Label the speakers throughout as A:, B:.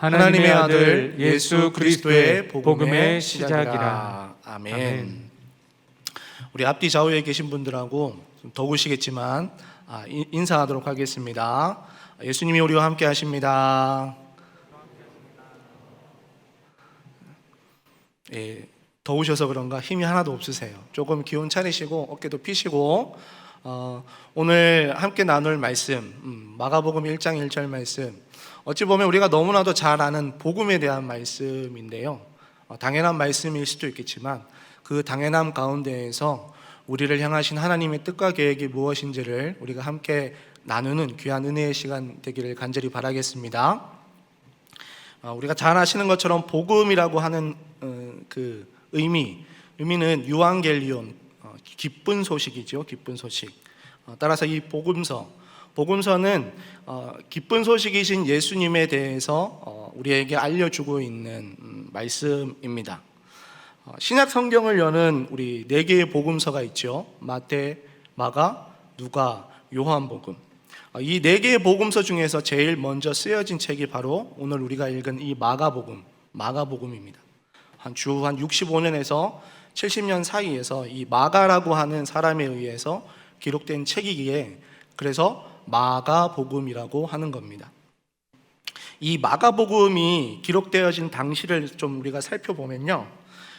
A: 하나님의 아들 예수 그리스도의 복음의 시작이라. 아멘. 우리 앞뒤 좌우에 계신 분들하고 좀 더우시겠지만 인사하도록 하겠습니다. 예수님이 우리와 함께 하십니다. 더우셔서 그런가 힘이 하나도 없으세요. 조금 기운 차리시고 어깨도 펴시고 오늘 함께 나눌 말씀 마가복음 1장 1절 말씀, 어찌 보면 우리가 너무나도 잘 아는 복음에 대한 말씀인데요, 당연한 말씀일 수도 있겠지만 그 당연함 가운데에서 우리를 향하신 하나님의 뜻과 계획이 무엇인지를 우리가 함께 나누는 귀한 은혜의 시간 되기를 간절히 바라겠습니다. 우리가 잘 아시는 것처럼 복음이라고 하는 그 의미는 유앙겔리온, 기쁜 소식이죠. 기쁜 소식. 따라서 이 복음서는 기쁜 소식이신 예수님에 대해서 우리에게 알려주고 있는 말씀입니다. 신약 성경을 여는 우리 4개의 복음서가 있죠. 마태, 마가, 누가, 요한복음. 이 4개의 복음서 중에서 제일 먼저 쓰여진 책이 바로 오늘 우리가 읽은 이 마가복음입니다. 한 65년에서 70년 사이에서 이 마가라고 하는 사람에 의해서 기록된 책이기에 그래서 마가복음이라고 하는 겁니다. 이 마가복음이 기록되어진 당시를 좀 우리가 살펴보면요,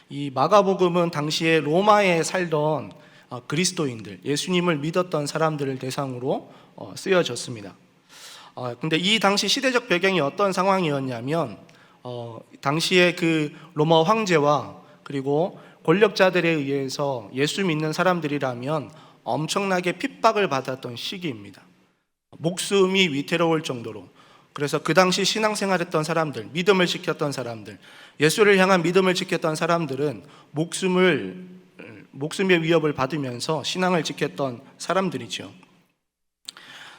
A: 이 마가복음은 당시에 로마에 살던 그리스도인들, 예수님을 믿었던 사람들을 대상으로 쓰여졌습니다. 근데 이 당시 시대적 배경이 어떤 상황이었냐면 당시에 그 로마 황제와 그리고 권력자들에 의해서 예수 믿는 사람들이라면 엄청나게 핍박을 받았던 시기입니다. 목숨이 위태로울 정도로. 그래서 그 당시 신앙생활했던 사람들, 믿음을 지켰던 사람들, 예수를 향한 믿음을 지켰던 사람들은 목숨의 위협을 받으면서 신앙을 지켰던 사람들이죠.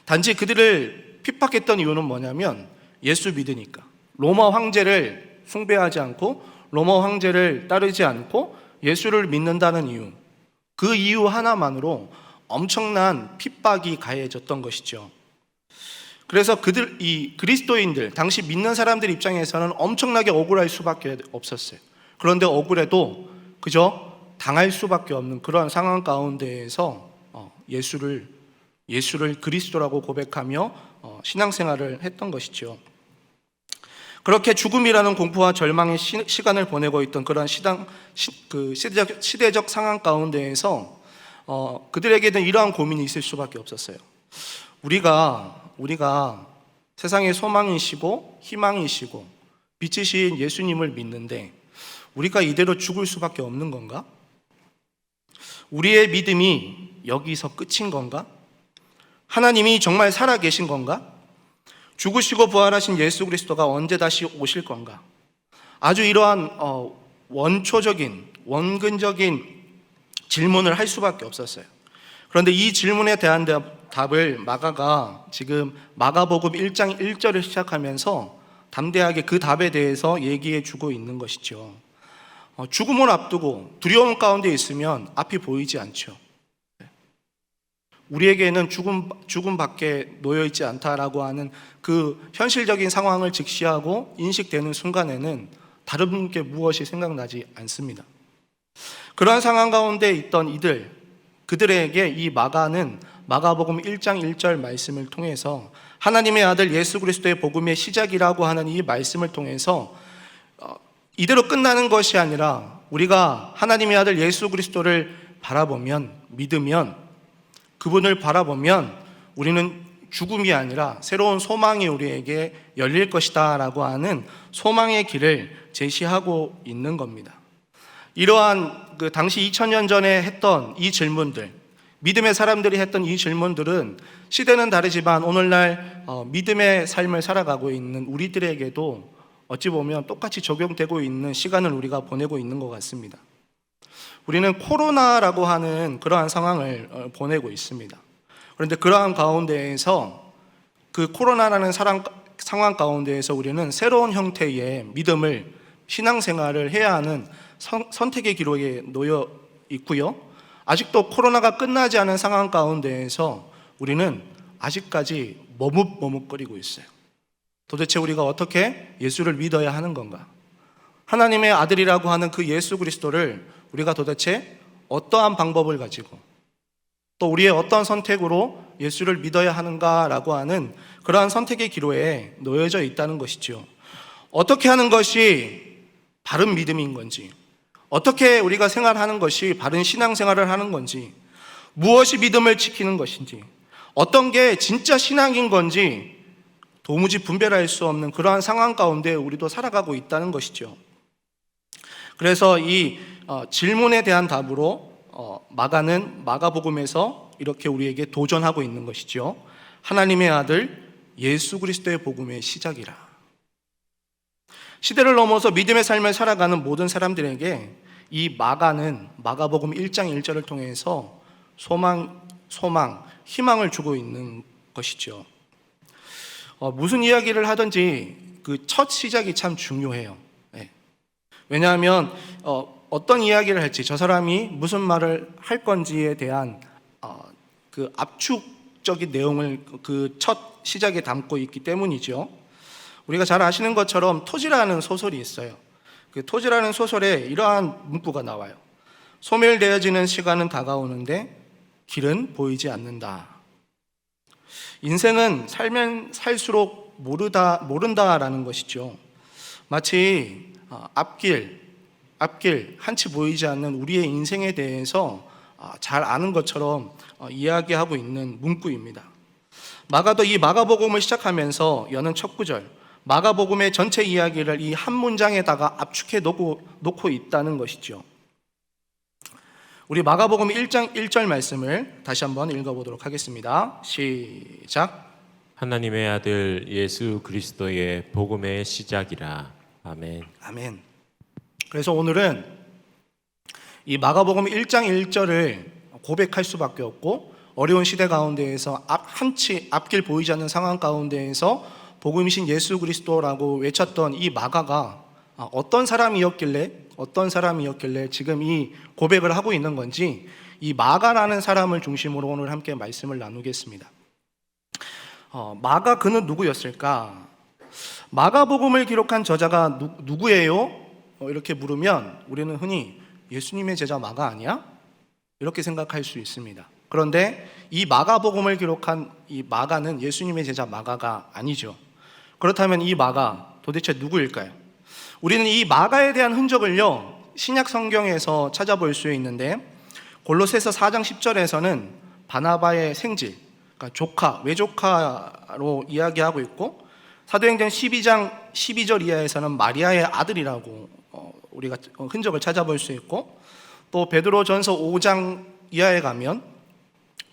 A: 단지 그들을 핍박했던 이유는 뭐냐면 예수 믿으니까, 로마 황제를 숭배하지 않고 로마 황제를 따르지 않고 예수를 믿는다는 이유, 그 이유 하나만으로 엄청난 핍박이 가해졌던 것이죠. 그래서 이 그리스도인들, 당시 믿는 사람들 입장에서는 엄청나게 억울할 수밖에 없었어요. 그런데 억울해도 그저 당할 수밖에 없는 그런 상황 가운데에서 예수를 그리스도라고 고백하며 신앙생활을 했던 것이죠. 그렇게 죽음이라는 공포와 절망의 시간을 보내고 있던 그런 시대적 상황 가운데에서 그들에게는 이러한 고민이 있을 수밖에 없었어요. 우리가 세상의 소망이시고 희망이시고 빛이신 예수님을 믿는데 우리가 이대로 죽을 수밖에 없는 건가? 우리의 믿음이 여기서 끝인 건가? 하나님이 정말 살아계신 건가? 죽으시고 부활하신 예수 그리스도가 언제 다시 오실 건가? 아주 이러한 원근적인 질문을 할 수밖에 없었어요. 그런데 이 질문에 대한 답을 마가가 지금 마가복음 1장 1절을 시작하면서 담대하게 그 답에 대해서 얘기해 주고 있는 것이죠. 죽음을 앞두고 두려움 가운데 있으면 앞이 보이지 않죠. 우리에게는 죽음밖에 놓여있지 않다라고 하는 그 현실적인 상황을 직시하고 인식되는 순간에는 다른 게 무엇이 생각나지 않습니다. 그러한 상황 가운데 있던 그들에게 이 마가는 마가복음 1장 1절 말씀을 통해서 하나님의 아들 예수 그리스도의 복음의 시작이라고 하는 이 말씀을 통해서 이대로 끝나는 것이 아니라 우리가 하나님의 아들 예수 그리스도를 바라보면, 믿으면, 그분을 바라보면 우리는 죽음이 아니라 새로운 소망이 우리에게 열릴 것이다 라고 하는 소망의 길을 제시하고 있는 겁니다. 이러한 그 당시 2000년 전에 했던 이 질문들, 믿음의 사람들이 했던 이 질문들은 시대는 다르지만 오늘날 믿음의 삶을 살아가고 있는 우리들에게도 어찌 보면 똑같이 적용되고 있는 시간을 우리가 보내고 있는 것 같습니다. 우리는 코로나라고 하는 그러한 상황을 보내고 있습니다. 그런데 그러한 가운데에서 그 코로나라는 상황 가운데에서 우리는 새로운 형태의 믿음을, 신앙생활을 해야 하는 선택의 기로에 놓여 있고요, 아직도 코로나가 끝나지 않은 상황 가운데에서 우리는 아직까지 머뭇머뭇거리고 있어요. 도대체 우리가 어떻게 예수를 믿어야 하는 건가? 하나님의 아들이라고 하는 그 예수 그리스도를 우리가 도대체 어떠한 방법을 가지고 또 우리의 어떤 선택으로 예수를 믿어야 하는가라고 하는 그러한 선택의 기로에 놓여져 있다는 것이죠. 어떻게 하는 것이 바른 믿음인 건지, 어떻게 우리가 생활하는 것이 바른 신앙생활을 하는 건지, 무엇이 믿음을 지키는 것인지, 어떤 게 진짜 신앙인 건지 도무지 분별할 수 없는 그러한 상황 가운데 우리도 살아가고 있다는 것이죠. 그래서 이 질문에 대한 답으로 마가는 마가복음에서 이렇게 우리에게 도전하고 있는 것이죠. 하나님의 아들 예수 그리스도의 복음의 시작이라. 시대를 넘어서 믿음의 삶을 살아가는 모든 사람들에게 이 마가는 마가복음 1장 1절을 통해서 소망, 희망을 주고 있는 것이죠. 무슨 이야기를 하든지 그 첫 시작이 참 중요해요. 왜냐하면 어떤 이야기를 할지, 저 사람이 무슨 말을 할 건지에 대한 그 압축적인 내용을 그 첫 시작에 담고 있기 때문이죠. 우리가 잘 아시는 것처럼 토지라는 소설이 있어요. 그 토지라는 소설에 이러한 문구가 나와요. 소멸되어지는 시간은 다가오는데 길은 보이지 않는다. 인생은 살면 살수록 모른다라는 것이죠. 마치 앞길 한치 보이지 않는 우리의 인생에 대해서 잘 아는 것처럼 이야기하고 있는 문구입니다. 마가도 이 마가복음을 시작하면서 여는 첫 구절, 마가복음의 전체 이야기를 이 한 문장에다가 압축해 놓고 있다는 것이죠. 우리 마가복음 1장 1절 말씀을 다시 한번 읽어보도록 하겠습니다. 시작.
B: 하나님의 아들 예수 그리스도의 복음의 시작이라. 아멘.
A: 아멘. 그래서 오늘은 이 마가복음 1장 1절을 고백할 수밖에 없고, 어려운 시대 가운데에서 앞길 보이지 않는 상황 가운데에서 복음이신 예수 그리스도라고 외쳤던 이 마가가 어떤 사람이었길래 지금 이 고백을 하고 있는 건지, 이 마가라는 사람을 중심으로 오늘 함께 말씀을 나누겠습니다. 마가 그는 누구였을까? 마가복음을 기록한 저자가 누구예요? 이렇게 물으면 우리는 흔히 예수님의 제자 마가 아니야? 이렇게 생각할 수 있습니다. 그런데 이 마가복음을 기록한 이 마가는 예수님의 제자 마가가 아니죠. 그렇다면 이 마가 도대체 누구일까요? 우리는 이 마가에 대한 흔적을요, 신약 성경에서 찾아볼 수 있는데, 골로새서 4장 10절에서는 바나바의 생질, 그러니까 외조카로 이야기하고 있고, 사도행전 12장 12절 이하에서는 마리아의 아들이라고 우리가 흔적을 찾아볼 수 있고, 또 베드로전서 5장 이하에 가면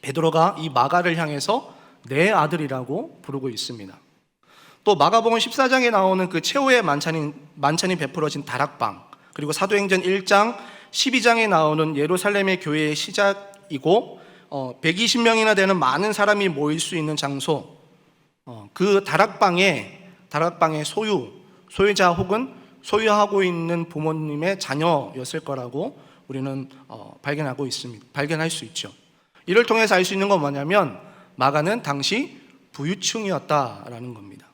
A: 베드로가 이 마가를 향해서 내 아들이라고 부르고 있습니다. 또 마가복음 14장에 나오는 그 최후의 만찬이 베풀어진 다락방, 그리고 사도행전 1장 12장에 나오는 예루살렘의 교회의 시작이고 120명이나 되는 많은 사람이 모일 수 있는 장소, 그 다락방의 소유자 혹은 소유하고 있는 부모님의 자녀였을 거라고 우리는 발견할 수 있죠. 이를 통해서 알 수 있는 건 뭐냐면 마가는 당시 부유층이었다라는 겁니다.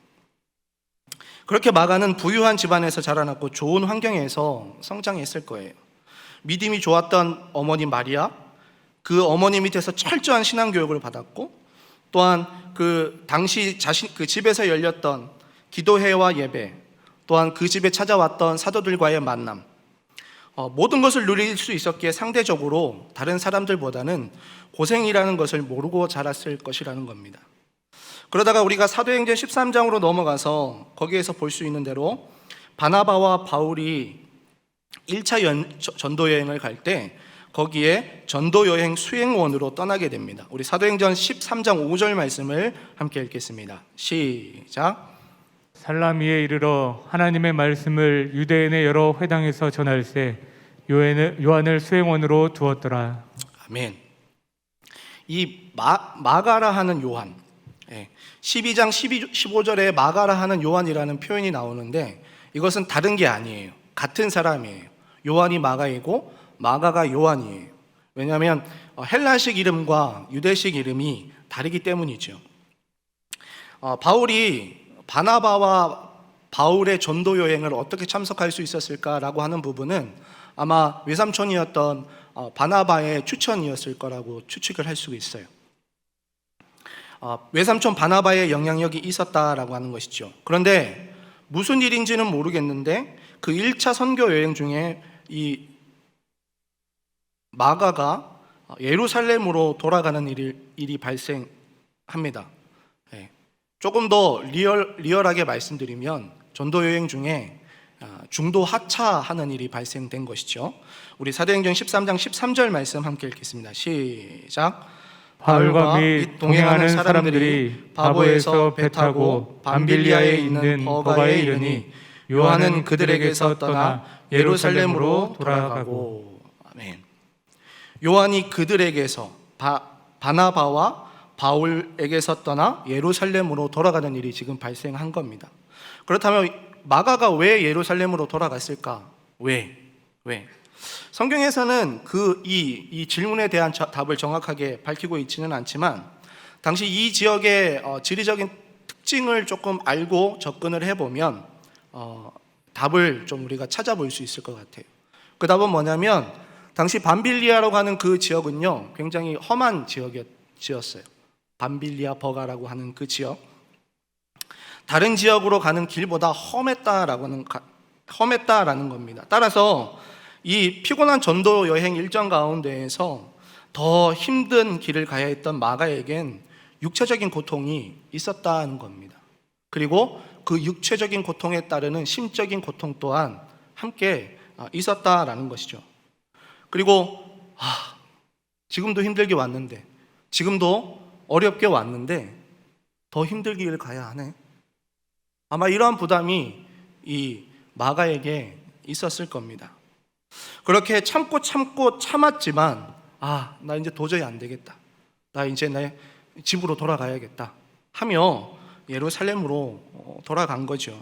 A: 그렇게 마가는 부유한 집안에서 자라났고 좋은 환경에서 성장했을 거예요. 믿음이 좋았던 어머니 마리아, 그 어머니 밑에서 철저한 신앙 교육을 받았고, 또한 그 당시 그 집에서 열렸던 기도회와 예배, 또한 그 집에 찾아왔던 사도들과의 만남, 모든 것을 누릴 수 있었기에 상대적으로 다른 사람들보다는 고생이라는 것을 모르고 자랐을 것이라는 겁니다. 그러다가 우리가 사도행전 13장으로 넘어가서 거기에서 볼 수 있는 대로 바나바와 바울이 1차 전도여행을 갈 때 거기에 전도여행 수행원으로 떠나게 됩니다. 우리 사도행전 13장 5절 말씀을 함께 읽겠습니다. 시작.
C: 살라미에 이르러 하나님의 말씀을 유대인의 여러 회당에서 전할세 요한을 수행원으로 두었더라.
A: 아멘. 이 마가라 하는 요한, 12장 15절에 마가라 하는 요한이라는 표현이 나오는데, 이것은 다른 게 아니에요. 같은 사람이에요. 요한이 마가이고 마가가 요한이에요. 왜냐하면 헬라식 이름과 유대식 이름이 다르기 때문이죠. 바울이 바나바와 바울의 전도 여행을 어떻게 참석할 수 있었을까라고 하는 부분은 아마 외삼촌이었던 바나바의 추천이었을 거라고 추측을 할 수 있어요. 외삼촌 바나바의 영향력이 있었다라고 하는 것이죠. 그런데 무슨 일인지는 모르겠는데 그 1차 선교 여행 중에 이 마가가 예루살렘으로 돌아가는 일이 발생합니다. 조금 더 리얼하게 말씀드리면 전도 여행 중에 중도 하차하는 일이 발생된 것이죠. 우리 사도행전 13장 13절 말씀 함께 읽겠습니다. 시작.
C: 바울과 및 동행하는 사람들이 바보에서 배 타고 밤빌리아에 있는 버가에 이르니 요한은 그들에게서 떠나 예루살렘으로 돌아가고.
A: 아멘. 요한이 그들에게서 바나바와 바울에게서 떠나 예루살렘으로 돌아가는 일이 지금 발생한 겁니다. 그렇다면 마가가 왜 예루살렘으로 돌아갔을까? 왜? 성경에서는 이 질문에 대한 답을 정확하게 밝히고 있지는 않지만 당시 이 지역의 지리적인 특징을 조금 알고 접근을 해보면 답을 좀 우리가 찾아볼 수 있을 것 같아요. 그 답은 뭐냐면 당시 밤빌리아라고 하는 그 지역은요 굉장히 험한 지역이었어요. 밤빌리아 버가라고 하는 그 지역, 다른 지역으로 가는 길보다 험했다라는 겁니다. 따라서 이 피곤한 전도 여행 일정 가운데에서 더 힘든 길을 가야 했던 마가에겐 육체적인 고통이 있었다는 겁니다. 그리고 그 육체적인 고통에 따르는 심적인 고통 또한 함께 있었다라는 것이죠. 그리고 지금도 힘들게 왔는데, 지금도 어렵게 왔는데 더 힘들게 길을 가야 하네. 아마 이러한 부담이 이 마가에게 있었을 겁니다. 그렇게 참고 참았지만 나 이제 도저히 안 되겠다, 나 이제 내 집으로 돌아가야겠다 하며 예루살렘으로 돌아간 거죠.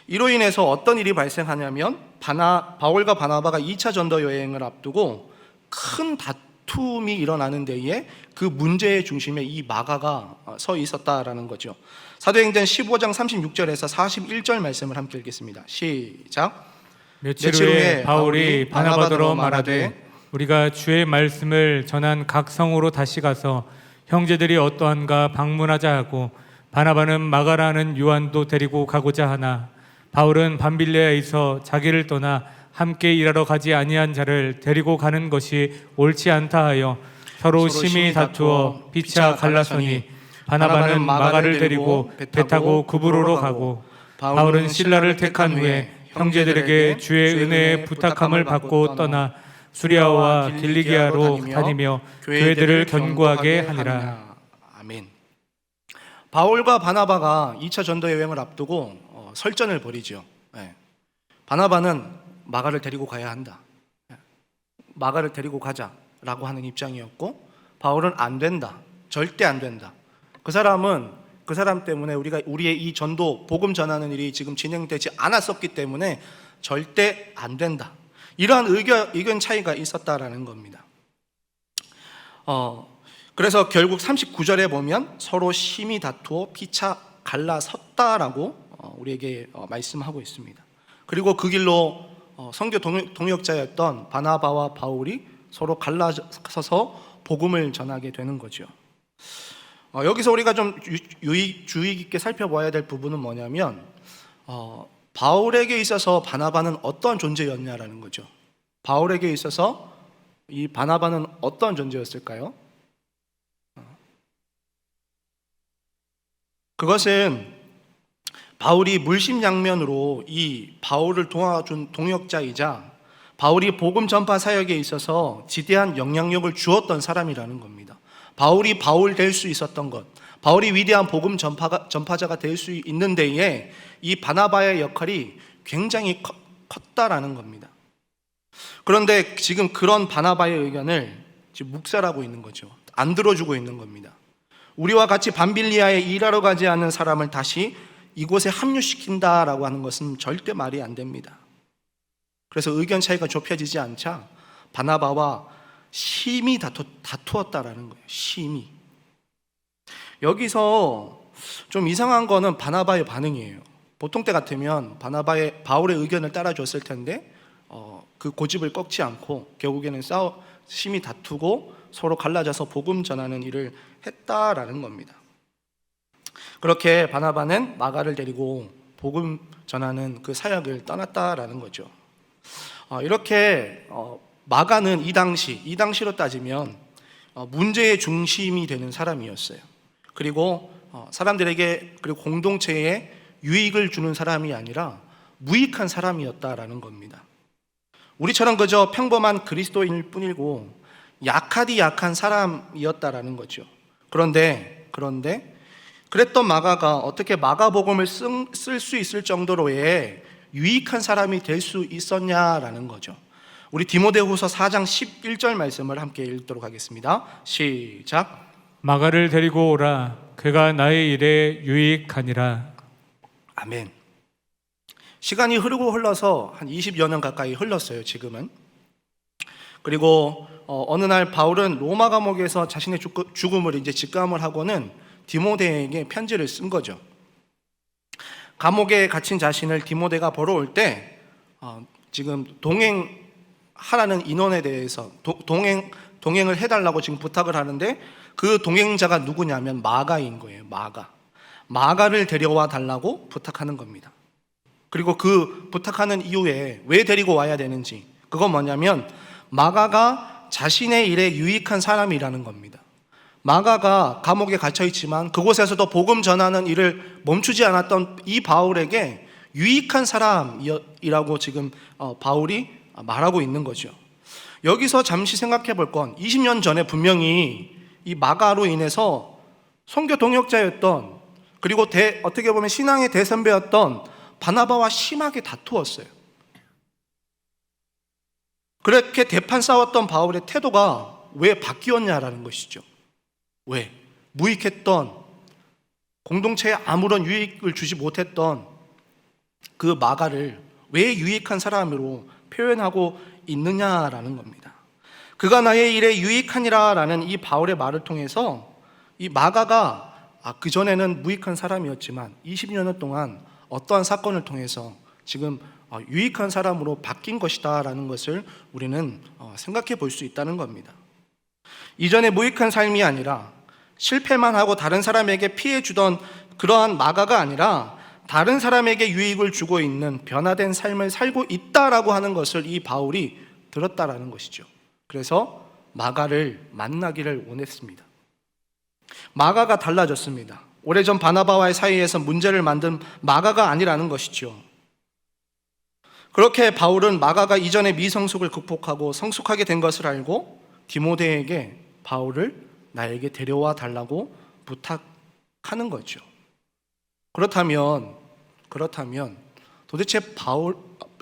A: 이로 인해서 어떤 일이 발생하냐면 바울과 바나바가 2차 전도 여행을 앞두고 큰 다툼이 일어나는 데에 그 문제의 중심에 이 마가가 서 있었다라는 거죠. 사도행전 15장 36절에서 41절 말씀을 함께 읽겠습니다. 시작.
C: 며칠 후에 바울이 바나바더러 말하되 우리가 주의 말씀을 전한 각 성으로 다시 가서 형제들이 어떠한가 방문하자 하고 바나바는 마가라는 요한도 데리고 가고자 하나 바울은 밤빌레아에서 자기를 떠나 함께 일하러 가지 아니한 자를 데리고 가는 것이 옳지 않다 하여 서로 심히 다투어 피차 갈라서니 바나바는 마가를 데리고 배 타고 구브로로 가고 바울은 실라를 택한 후에 형제들에게 주의 은혜의 부탁함을 받고 떠나 수리아와 길리기아로 다니며 교회들을 견고하게 하니라.
A: 아멘. 바울과 바나바가 2차 전도 여행을 앞두고 설전을 벌이죠. 바나바는 마가를 데리고 가야 한다, 마가를 데리고 가자라고 하는 입장이었고, 바울은 안 된다, 절대 안 된다. 그 사람 때문에 우리의 이 전도 복음 전하는 일이 지금 진행되지 않았었기 때문에 절대 안 된다. 이러한 의견 차이가 있었다라는 겁니다. 그래서 결국 39절에 보면 서로 심히 다투어 피차 갈라섰다라고 우리에게 말씀하고 있습니다. 그리고 그 길로 선교 동역자였던 바나바와 바울이 서로 갈라서서 복음을 전하게 되는 거죠. 여기서 우리가 좀 주의 깊게 살펴봐야 될 부분은 뭐냐면 바울에게 있어서 바나바는 어떤 존재였냐라는 거죠. 바울에게 있어서 이 바나바는 어떤 존재였을까요? 그것은 바울이 물심양면으로 이 바울을 도와준 동역자이자 바울이 복음 전파 사역에 있어서 지대한 영향력을 주었던 사람이라는 겁니다. 바울이 바울 될 수 있었던 것, 바울이 위대한 복음 전파자가 될 수 있는 데에 이 바나바의 역할이 굉장히 컸다라는 겁니다. 그런데 지금 그런 바나바의 의견을 지금 묵살하고 있는 거죠. 안 들어주고 있는 겁니다. 우리와 같이 밤빌리아에 일하러 가지 않는 사람을 다시 이곳에 합류시킨다라고 하는 것은 절대 말이 안 됩니다. 그래서 의견 차이가 좁혀지지 않자 바나바와 심히 다투었다라는 거예요. 심히. 여기서 좀 이상한 거는 바나바의 반응이에요. 보통 때 같으면 바울의 의견을 따라줬을 텐데 그 고집을 꺾지 않고 결국에는 심히 다투고 서로 갈라져서 복음 전하는 일을 했다라는 겁니다. 그렇게 바나바는 마가를 데리고 복음 전하는 그 사역을 떠났다라는 거죠. 이렇게 마가는 이 당시로 따지면 문제의 중심이 되는 사람이었어요. 그리고 사람들에게 그리고 공동체에 유익을 주는 사람이 아니라 무익한 사람이었다라는 겁니다. 우리처럼 그저 평범한 그리스도인일 뿐이고 약하디 약한 사람이었다라는 거죠. 그런데 그랬던 마가가 어떻게 마가복음을 쓸 수 있을 정도로의 유익한 사람이 될 수 있었냐라는 거죠. 우리 디모데후서 4장 11절 말씀을 함께 읽도록 하겠습니다. 시작.
C: 마가를 데리고 오라. 그가 나의 일에 유익하니라.
A: 아멘. 시간이 흘러서 한 20여 년 가까이 흘렀어요, 지금은. 그리고 어느 날 바울은 로마 감옥에서 자신의 죽음을 이제 직감을 하고는 디모데에게 편지를 쓴 거죠. 감옥에 갇힌 자신을 디모데가 보러 올 때 지금 동행하라는 인원에 대해서 동행을 해달라고 지금 부탁을 하는데 그 동행자가 누구냐면 마가인 거예요. 마가를 데려와 달라고 부탁하는 겁니다. 그리고 그 부탁하는 이유에 왜 데리고 와야 되는지, 그건 뭐냐면 마가가 자신의 일에 유익한 사람이라는 겁니다. 마가가 감옥에 갇혀 있지만 그곳에서도 복음 전하는 일을 멈추지 않았던 이 바울에게 유익한 사람이라고 지금 바울이 말하고 있는 거죠. 여기서 잠시 생각해 볼 건 20년 전에 분명히 이 마가로 인해서 선교 동역자였던, 그리고 어떻게 보면 신앙의 대선배였던 바나바와 심하게 다투었어요. 그렇게 대판 싸웠던 바울의 태도가 왜 바뀌었냐라는 것이죠. 왜? 무익했던, 공동체에 아무런 유익을 주지 못했던 그 마가를 왜 유익한 사람으로 표현하고 있느냐라는 겁니다. 그가 나의 일에 유익하니라 라는 이 바울의 말을 통해서 이 마가가 그전에는 무익한 사람이었지만 20년 동안 어떠한 사건을 통해서 지금 유익한 사람으로 바뀐 것이다 라는 것을 우리는 생각해 볼 수 있다는 겁니다. 이전에 무익한 삶이 아니라 실패만 하고 다른 사람에게 피해 주던 그러한 마가가 아니라 다른 사람에게 유익을 주고 있는 변화된 삶을 살고 있다라고 하는 것을 이 바울이 들었다라는 것이죠. 그래서 마가를 만나기를 원했습니다. 마가가 달라졌습니다. 오래전 바나바와의 사이에서 문제를 만든 마가가 아니라는 것이죠. 그렇게 바울은 마가가 이전의 미성숙을 극복하고 성숙하게 된 것을 알고 디모데에게 바울을 나에게 데려와 달라고 부탁하는 거죠. 그렇다면 도대체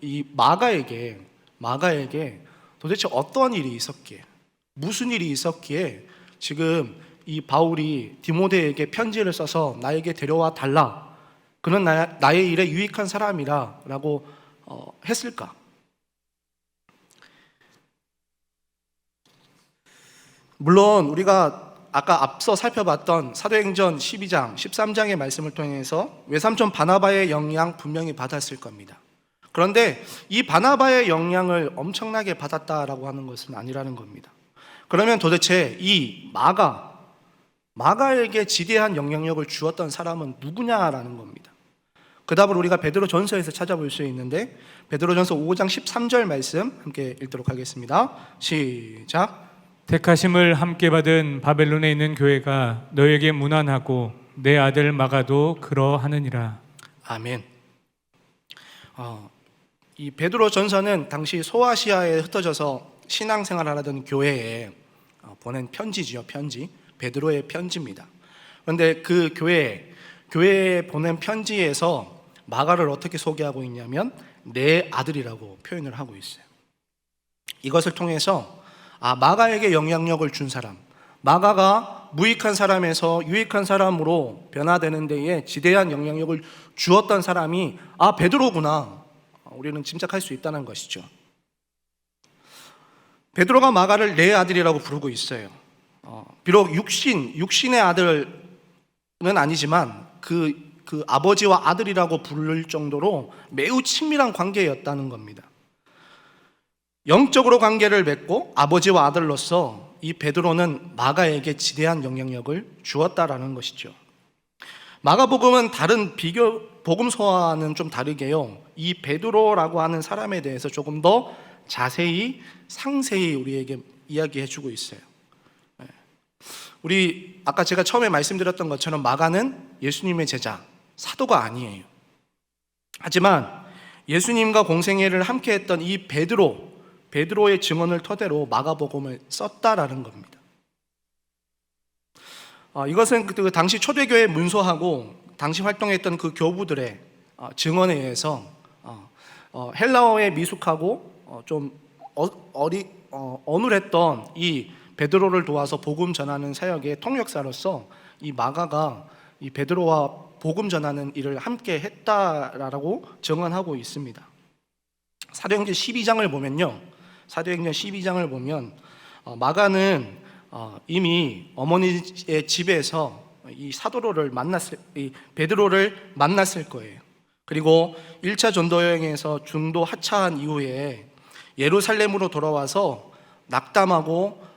A: 이 마가에게 도대체 어떠한 일이 있었기에, 무슨 일이 있었기에 지금 이 바울이 디모데에게 편지를 써서 나에게 데려와 달라, 그는 나의 일에 유익한 사람이라 라고 했을까? 물론 우리가 아까 앞서 살펴봤던 사도행전 12장, 13장의 말씀을 통해서 외삼촌 바나바의 영향 분명히 받았을 겁니다. 그런데 이 바나바의 영향을 엄청나게 받았다라고 하는 것은 아니라는 겁니다. 그러면 도대체 이 마가에게 지대한 영향력을 주었던 사람은 누구냐라는 겁니다. 그 답을 우리가 베드로전서에서 찾아볼 수 있는데 베드로전서 5장 13절 말씀 함께 읽도록 하겠습니다. 시작.
C: 택하심을 함께 받은 바벨론에 있는 교회가 너에게 문안하고 내 아들 마가도 그러하느니라.
A: 아멘. 이 베드로전서는 당시 소아시아에 흩어져서 신앙생활을 하던 교회에 보낸 편지지요. 베드로의 편지입니다. 그런데 그 교회에 보낸 편지에서 마가를 어떻게 소개하고 있냐면 내 아들이라고 표현을 하고 있어요. 이것을 통해서 마가에게 영향력을 준 사람, 마가가 무익한 사람에서 유익한 사람으로 변화되는 데에 지대한 영향력을 주었던 사람이 베드로구나, 우리는 짐작할 수 있다는 것이죠. 베드로가 마가를 내 아들이라고 부르고 있어요. 비록 육신의 아들은 아니지만 그 아버지와 아들이라고 부를 정도로 매우 친밀한 관계였다는 겁니다. 영적으로 관계를 맺고 아버지와 아들로서 이 베드로는 마가에게 지대한 영향력을 주었다라는 것이죠. 마가복음은 다른 복음서와는 좀 다르게요, 이 베드로라고 하는 사람에 대해서 조금 더 자세히 상세히 우리에게 이야기해 주고 있어요. 우리 아까 제가 처음에 말씀드렸던 것처럼 마가는 예수님의 제자, 사도가 아니에요. 하지만 예수님과 공생애를 함께 했던 이 베드로의 증언을 토대로 마가복음을 썼다라는 겁니다. 이것은 그 당시 초대교회 문서하고 당시 활동했던 그 교부들의 증언에 의해서 헬라어에 미숙하고 좀 어눌했던 이 베드로를 도와서 복음 전하는 사역의 통역사로서 이 마가가 이 베드로와 복음 전하는 일을 함께 했다라고 증언하고 있습니다. 사도행전 12장을 보면 마가는 이미 어머니의 집에서 이 베드로를 만났을 거예요. 그리고 1차 전도 여행에서 중도 하차한 이후에 예루살렘으로 돌아와서 낙담하고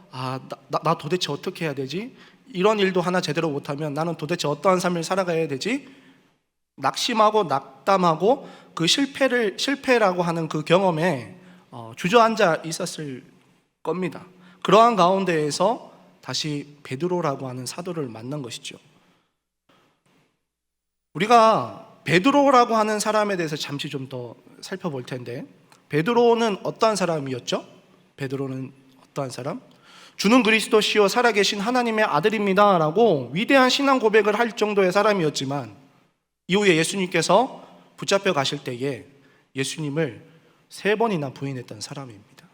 A: 나 도대체 어떻게 해야 되지? 이런 일도 하나 제대로 못하면 나는 도대체 어떠한 삶을 살아가야 되지? 낙심하고 낙담하고 그 실패라고 하는 그 경험에 주저앉아 있었을 겁니다. 그러한 가운데에서 다시 베드로라고 하는 사도를 만난 것이죠. 우리가 베드로라고 하는 사람에 대해서 잠시 좀 더 살펴볼 텐데, 베드로는 어떠한 사람이었죠? 베드로는 어떠한 사람? 주는 그리스도시요 살아계신 하나님의 아들입니다 라고 위대한 신앙 고백을 할 정도의 사람이었지만, 이후에 예수님께서 붙잡혀 가실 때에 예수님을 3번이나 부인했던 사람입니다.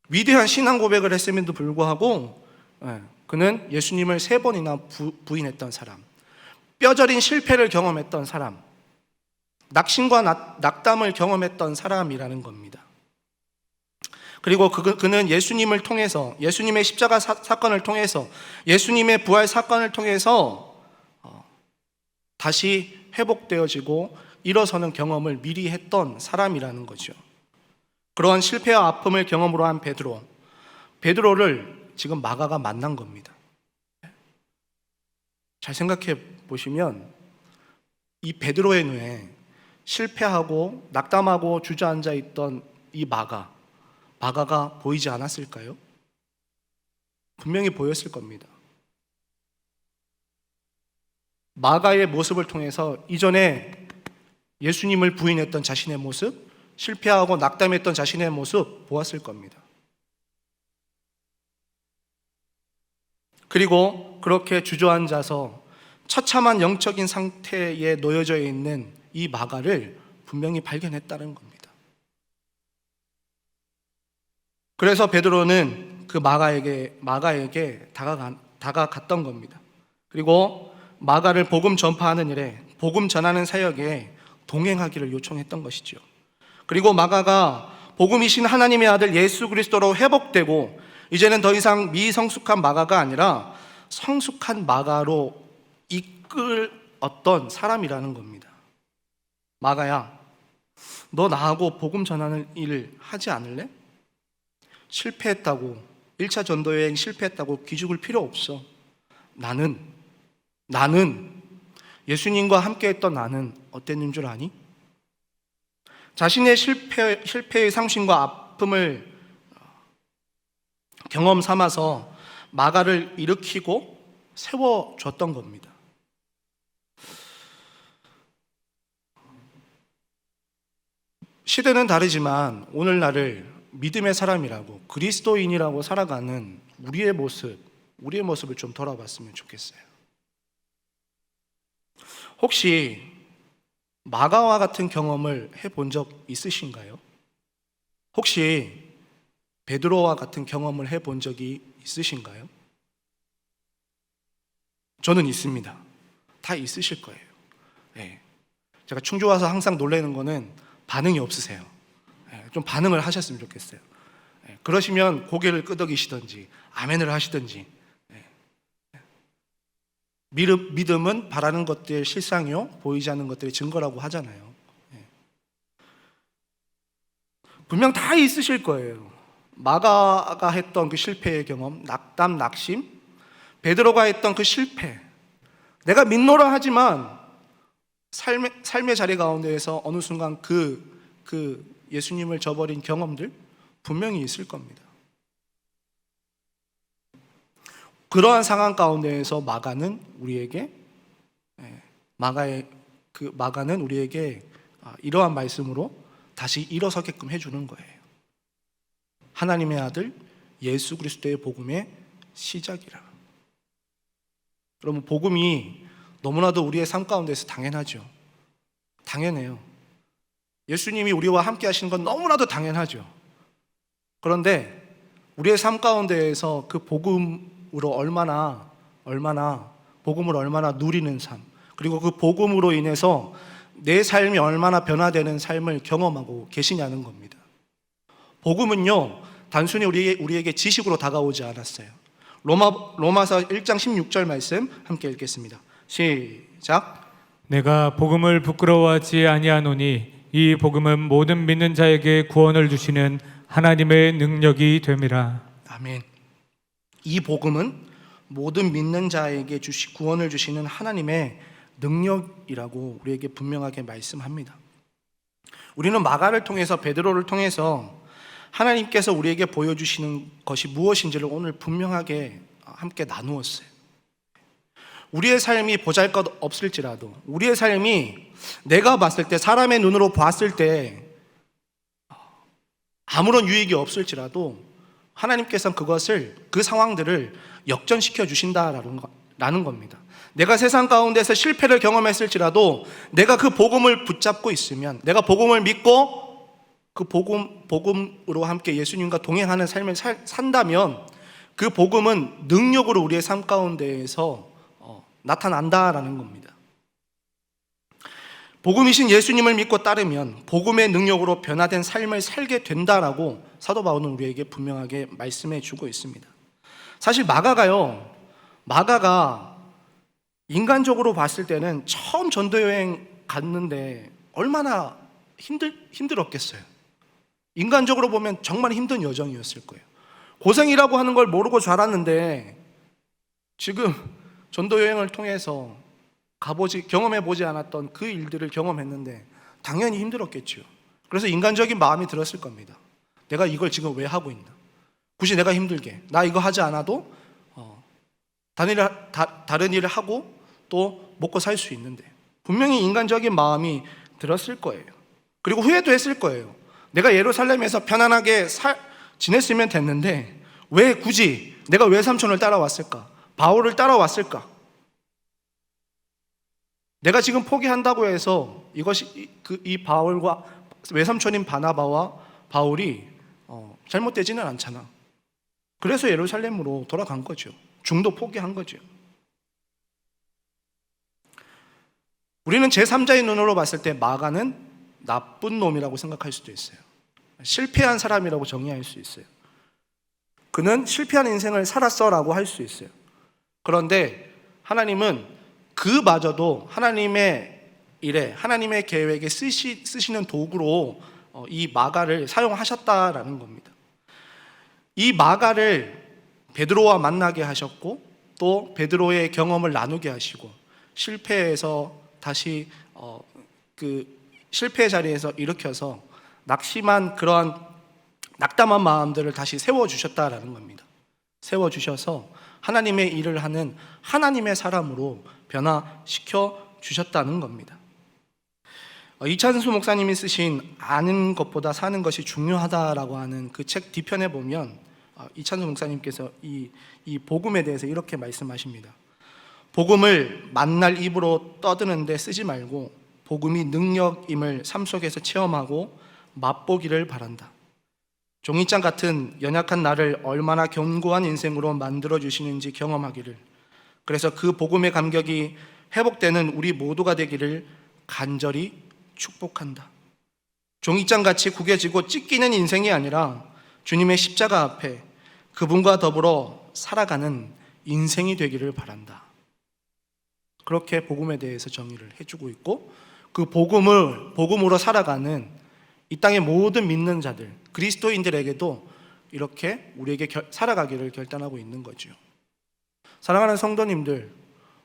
A: 위대한 신앙 고백을 했음에도 불구하고 그는 예수님을 3번이나 부인했던 사람, 뼈저린 실패를 경험했던 사람, 낙심과 낙담을 경험했던 사람이라는 겁니다. 그리고 그는 예수님을 통해서, 예수님의 십자가 사건을 통해서, 예수님의 부활 사건을 통해서 다시 회복되어지고 일어서는 경험을 미리 했던 사람이라는 거죠. 그러한 실패와 아픔을 경험으로 한 베드로를 지금 마가가 만난 겁니다. 잘 생각해 보시면 이 베드로의 눈에 실패하고 낙담하고 주저앉아 있던 이 마가가 보이지 않았을까요? 분명히 보였을 겁니다. 마가의 모습을 통해서 이전에 예수님을 부인했던 자신의 모습, 실패하고 낙담했던 자신의 모습 보았을 겁니다. 그리고 그렇게 주저앉아서 처참한 영적인 상태에 놓여져 있는 이 마가를 분명히 발견했다는 겁니다. 그래서 베드로는 그 마가에게 다가갔던 겁니다. 그리고 마가를 복음 전파하는 일에, 복음 전하는 사역에 동행하기를 요청했던 것이죠. 그리고 마가가 복음이신 하나님의 아들 예수 그리스도로 회복되고 이제는 더 이상 미성숙한 마가가 아니라 성숙한 마가로 이끌었던 사람이라는 겁니다. 마가야, 너 나하고 복음 전하는 일을 하지 않을래? 실패했다고, 1차 전도여행 실패했다고 기죽을 필요 없어. 나는 예수님과 함께 했던 나는 어땠는 줄 아니? 자신의 실패의 상심과 아픔을 경험 삼아서 마가를 일으키고 세워줬던 겁니다. 시대는 다르지만 오늘날을 믿음의 사람이라고, 그리스도인이라고 살아가는 우리의 모습을 좀 돌아봤으면 좋겠어요. 혹시 마가와 같은 경험을 해본 적 있으신가요? 혹시 베드로와 같은 경험을 해본 적이 있으신가요? 저는 있습니다. 다 있으실 거예요. 네. 제가 충주 와서 항상 놀라는 거는 반응이 없으세요. 네. 좀 반응을 하셨으면 좋겠어요. 네. 그러시면 고개를 끄덕이시든지 아멘을 하시든지. 네. 믿음은 바라는 것들의 실상이요 보이지 않는 것들의 증거라고 하잖아요. 분명 다 있으실 거예요. 마가가 했던 그 실패의 경험, 낙담, 낙심, 베드로가 했던 그 실패, 내가 믿노라 하지만 삶의 자리 가운데에서 어느 순간 그 예수님을 저버린 경험들 분명히 있을 겁니다. 그러한 상황 가운데에서 마가는 우리에게 이러한 말씀으로 다시 일어서게끔 해주는 거예요. 하나님의 아들 예수 그리스도의 복음의 시작이라. 여러분, 복음이 너무나도 우리의 삶 가운데서 당연하죠. 당연해요. 예수님이 우리와 함께 하시는 건 너무나도 당연하죠. 그런데 우리의 삶 가운데에서 그 복음으로 얼마나 복음을 얼마나 누리는 삶, 그리고 그 복음으로 인해서 내 삶이 얼마나 변화되는 삶을 경험하고 계시냐는 겁니다. 복음은요, 단순히 우리에게 지식으로 다가오지 않았어요. 로마서 1장 16절 말씀 함께 읽겠습니다. 시작.
C: 내가 복음을 부끄러워하지 아니하노니 이 복음은 모든 믿는 자에게 구원을 주시는 하나님의 능력이 됨이라.
A: 아멘. 이 복음은 모든 믿는 자에게 구원을 주시는 하나님의 능력이라고 우리에게 분명하게 말씀합니다. 우리는 마가를 통해서, 베드로를 통해서 하나님께서 우리에게 보여주시는 것이 무엇인지를 오늘 분명하게 함께 나누었어요. 우리의 삶이 보잘것없을지라도, 우리의 삶이 내가 봤을 때, 사람의 눈으로 봤을 때 아무런 유익이 없을지라도 하나님께서는 그 상황들을 역전시켜 주신다라는 겁니다. 내가 세상 가운데서 실패를 경험했을지라도 내가 그 복음을 붙잡고 있으면, 내가 복음을 믿고 그 복음으로 함께 예수님과 동행하는 삶을 산다면 그 복음은 능력으로 우리의 삶 가운데에서 나타난다라는 겁니다. 복음이신 예수님을 믿고 따르면 복음의 능력으로 변화된 삶을 살게 된다라고 사도 바울은 우리에게 분명하게 말씀해 주고 있습니다. 사실 마가가 인간적으로 봤을 때는 처음 전도여행 갔는데 얼마나 힘들었겠어요. 인간적으로 보면 정말 힘든 여정이었을 거예요. 고생이라고 하는 걸 모르고 자랐는데 지금 전도여행을 통해서 경험해보지 않았던 그 일들을 경험했는데 당연히 힘들었겠죠. 그래서 인간적인 마음이 들었을 겁니다. 내가 이걸 지금 왜 하고 있나? 굳이 내가 힘들게, 나 이거 하지 않아도 다른 일을 하고 또 먹고 살 수 있는데, 분명히 인간적인 마음이 들었을 거예요. 그리고 후회도 했을 거예요. 내가 예루살렘에서 편안하게 지냈으면 됐는데 왜 굳이 내가 외삼촌을 따라왔을까? 바울을 따라왔을까? 내가 지금 포기한다고 해서 이것이 이 바울과 외삼촌인 바나바와 바울이 잘못되지는 않잖아. 그래서 예루살렘으로 돌아간 거죠. 중도 포기한 거죠. 우리는 제3자의 눈으로 봤을 때 마가는 나쁜 놈이라고 생각할 수도 있어요. 실패한 사람이라고 정의할 수 있어요. 그는 실패한 인생을 살았어라고 할 수 있어요. 그런데 하나님은 그마저도 하나님의 일에, 하나님의 계획에 쓰시는 도구로 이 마가를 사용하셨다라는 겁니다. 이 마가를 베드로와 만나게 하셨고 또 베드로의 경험을 나누게 하시고 실패에서 다시 그 실패의 자리에서 일으켜서 낙담한 마음들을 다시 세워주셨다라는 겁니다. 세워주셔서 하나님의 일을 하는 하나님의 사람으로 변화시켜 주셨다는 겁니다. 이찬수 목사님이 쓰신 아는 것보다 사는 것이 중요하다라고 하는 그 책 뒤편에 보면 이찬수 목사님께서 이 복음에 대해서 이렇게 말씀하십니다. 복음을 만날 입으로 떠드는데 쓰지 말고 복음이 능력임을 삶 속에서 체험하고 맛보기를 바란다. 종이장 같은 연약한 나를 얼마나 견고한 인생으로 만들어주시는지 경험하기를, 그래서 그 복음의 감격이 회복되는 우리 모두가 되기를 간절히 축복한다. 종이장같이 구겨지고 찢기는 인생이 아니라 주님의 십자가 앞에 그분과 더불어 살아가는 인생이 되기를 바란다. 그렇게 복음에 대해서 정의를 해주고 있고, 그 복음으로 살아가는 이 땅의 모든 믿는 자들, 그리스도인들에게도 이렇게 우리에게 살아가기를 결단하고 있는 거죠. 사랑하는 성도님들,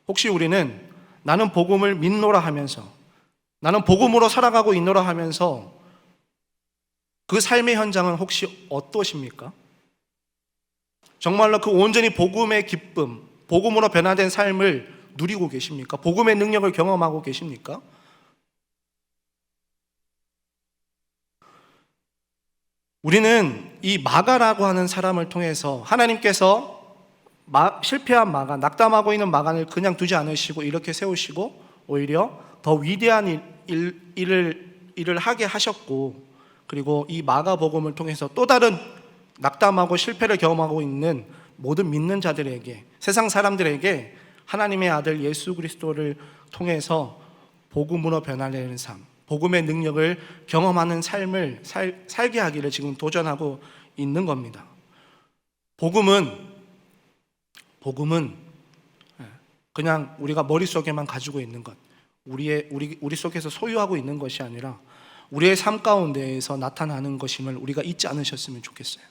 A: 혹시 우리는 나는 복음을 믿노라 하면서, 나는 복음으로 살아가고 있노라 하면서 그 삶의 현장은 혹시 어떠십니까? 정말로 그 온전히 복음의 기쁨, 복음으로 변화된 삶을 누리고 계십니까? 복음의 능력을 경험하고 계십니까? 우리는 이 마가라고 하는 사람을 통해서 하나님께서 실패한 마가, 낙담하고 있는 마간을 그냥 두지 않으시고 이렇게 세우시고 오히려 더 위대한 일을 하게 하셨고, 그리고 이 마가 복음을 통해서 또 다른 낙담하고 실패를 경험하고 있는 모든 믿는 자들에게, 세상 사람들에게 하나님의 아들 예수 그리스도를 통해서 복음으로 변화되는 삶, 복음의 능력을 경험하는 삶을 살게 하기를 지금 도전하고 있는 겁니다. 복음은 그냥 우리가 머릿속에만 가지고 있는 것, 우리 속에서 소유하고 있는 것이 아니라 우리의 삶 가운데에서 나타나는 것임을 우리가 잊지 않으셨으면 좋겠어요.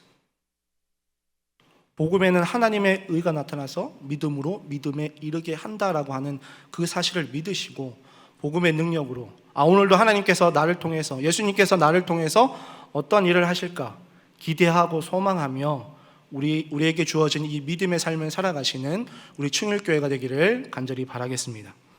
A: 복음에는 하나님의 의가 나타나서 믿음으로 믿음에 이르게 한다라고 하는 그 사실을 믿으시고, 복음의 능력으로 오늘도 하나님께서 나를 통해서, 예수님께서 나를 통해서 어떤 일을 하실까 기대하고 소망하며 우리에게 주어진 이 믿음의 삶을 살아가시는 우리 충일교회가 되기를 간절히 바라겠습니다.